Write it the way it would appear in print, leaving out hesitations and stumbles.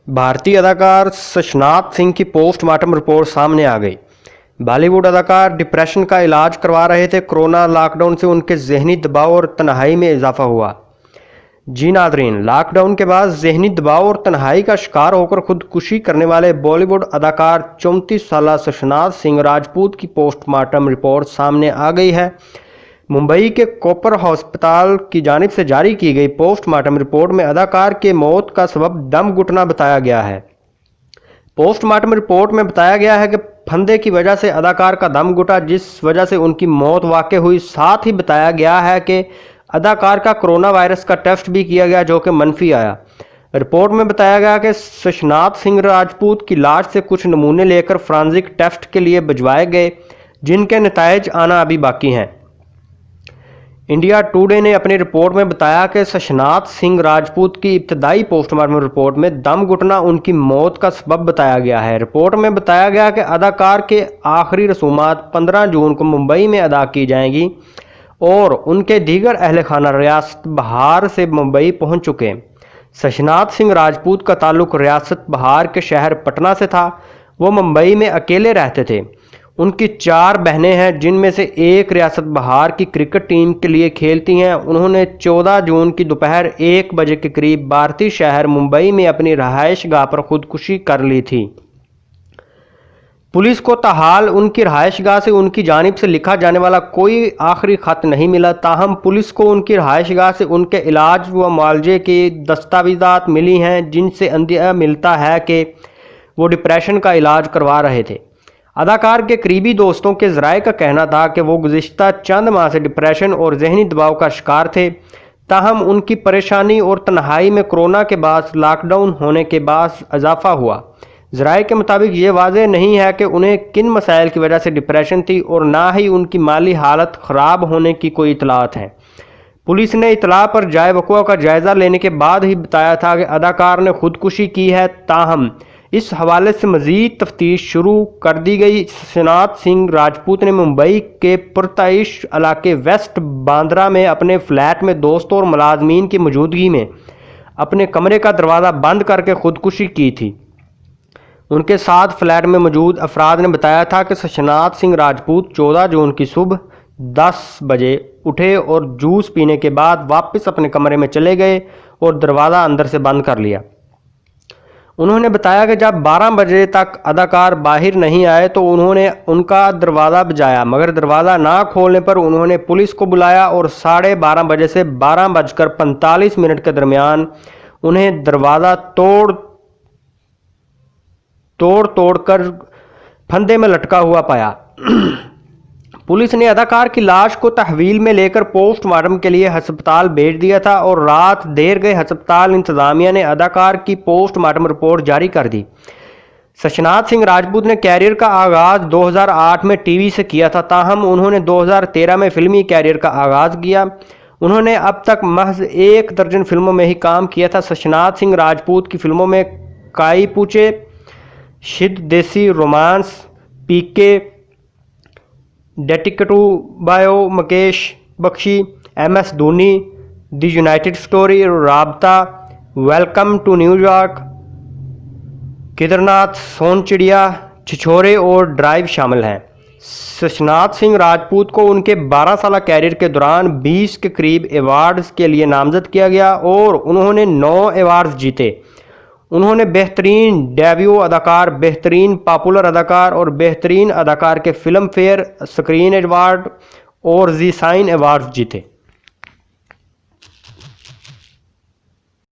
भारतीय अदाकार शशनाथ सिंह की पोस्टमार्टम रिपोर्ट सामने आ गई। बॉलीवुड अदाकार डिप्रेशन का इलाज करवा रहे थे। कोरोना लॉकडाउन से उनके जहनी दबाव और तन्हाई में इजाफा हुआ। जी नादरीन, लॉकडाउन के बाद जहनी दबाव और तन्हाई का शिकार होकर खुदकुशी करने वाले बॉलीवुड अदाकार 34 साला शशनाथ सिंह राजपूत की पोस्टमार्टम रिपोर्ट सामने आ गई है। मुंबई के कॉपर हॉस्पिटल की जानिब से जारी की गई पोस्टमार्टम रिपोर्ट में अदाकार के मौत का सबब दम घुटना बताया गया है। पोस्टमार्टम रिपोर्ट में बताया गया है कि फंदे की वजह से अदाकार का दम घुटा, जिस वजह से उनकी मौत वाक़ हुई। साथ ही बताया गया है कि अदाकार का कोरोना वायरस का टेस्ट भी किया गया, जो कि मनफी आया। रिपोर्ट में बताया गया कि शशनाथ सिंह राजपूत की लाश से कुछ नमूने लेकर फॉरेंसिक टेस्ट के लिए भिजवाए गए, जिनके नताइज आना अभी बाकी हैं। इंडिया टुडे ने अपनी रिपोर्ट में बताया कि शशनाथ सिंह राजपूत की इब्तदाई पोस्टमार्टम रिपोर्ट में दम घुटना उनकी मौत का सबब बताया गया है। रिपोर्ट में बताया गया कि अदाकार के आखिरी रसूमात 15 जून को मुंबई में अदा की जाएंगी और उनके दीगर अहल खाना रियासत बहार से मुंबई पहुंच चुके हैं। शशनाथ सिंह राजपूत का ताल्लुक रियासत बहार के शहर पटना से था। वो मुंबई में अकेले रहते थे। उनकी 4 बहनें हैं, जिनमें से एक रियासत बहार की क्रिकेट टीम के लिए खेलती हैं। उन्होंने 14 जून की दोपहर 1 बजे के करीब भारतीय शहर मुंबई में अपनी रहायश गाह पर खुदकुशी कर ली थी। पुलिस को ताहाल उनकी रहायश गाह से उनकी जानिब से लिखा जाने वाला कोई आखिरी खत नहीं मिला। ताहम पुलिस को उनकी रहायश गाह से उनके इलाज व मुआवजे की दस्तावेज़ात मिली हैं, जिनसे अंदाज़ा मिलता है कि वो डिप्रेशन का इलाज करवा रहे थे। अदाकार के करीबी दोस्तों के ज़राए का कहना था कि वो गुज़िश्ता चंद माह से डिप्रेशन और जहनी दबाव का शिकार थे। ताहम उनकी परेशानी और तन्हाई में कोरोना के बाद लॉकडाउन होने के बाद इजाफा हुआ। ज़राए के मुताबिक ये वाज़ेह नहीं है कि उन्हें किन मसाइल की वजह से डिप्रेशन थी और ना ही उनकी माली हालत ख़राब होने की कोई इतलात है। पुलिस ने इतला पर जाए वक़ुआ का जायज़ा लेने के बाद ही बताया था कि अदाकार ने खुदकुशी की है। ताहम इस हवाले से मज़ीद तफ्तीश शुरू कर दी गई। शशनाथ सिंह राजपूत ने मुंबई के पुरतइश इलाके वेस्ट बांद्रा में अपने फ्लैट में दोस्तों और मुलाजमीन की मौजूदगी में अपने कमरे का दरवाज़ा बंद करके खुदकुशी की थी। उनके साथ फ्लैट में मौजूद अफराद ने बताया था कि शशनाथ सिंह राजपूत 14 जून की सुबह 10 बजे उठे और जूस पीने के बाद वापस अपने कमरे में चले गए और दरवाज़ा अंदर से बंद कर लिया। उन्होंने बताया कि जब 12 बजे तक अदाकार बाहर नहीं आए तो उन्होंने उनका दरवाज़ा बजाया, मगर दरवाज़ा ना खोलने पर उन्होंने पुलिस को बुलाया और 12:30 बजे से 12:45 के दरमियान उन्हें दरवाज़ा तोड़ कर फंदे में लटका हुआ पाया। पुलिस ने अदाकार की लाश को तहवील में लेकर पोस्टमार्टम के लिए हस्पताल भेज दिया था और रात देर गए हस्पताल इंतज़ामिया ने अदाकार की पोस्टमार्टम रिपोर्ट जारी कर दी। शशनाथ सिंह राजपूत ने कैरियर का आगाज़ 2008 में टीवी से किया था। ताहम उन्होंने 2013 में फिल्मी कैरियर का आगाज़ किया। उन्होंने अब तक महज 1 दर्जन फिल्मों में ही काम किया था। शशनाथ सिंह राजपूत की फिल्मों में काई Po Che, Shuddh Desi Romance, PK, Detective Byomkesh Bakshy, MS Dhoni, The Untold Story, Raabta, Welcome to New York, Kedarnath, Sonchiriya, Chhichhore और ड्राइव शामिल हैं। शशनाथ सिंह राजपूत को उनके 12 साल कैरियर के दौरान 20 के करीब अवार्ड्स के लिए नामजद किया गया और उन्होंने 9 अवार्ड्स जीते। उन्होंने बेहतरीन डेब्यू अदाकार, बेहतरीन पॉपुलर अदाकार और बेहतरीन अदाकार के फिल्म फेयर, स्क्रीन अवार्ड और जी साइन अवार्ड जीते।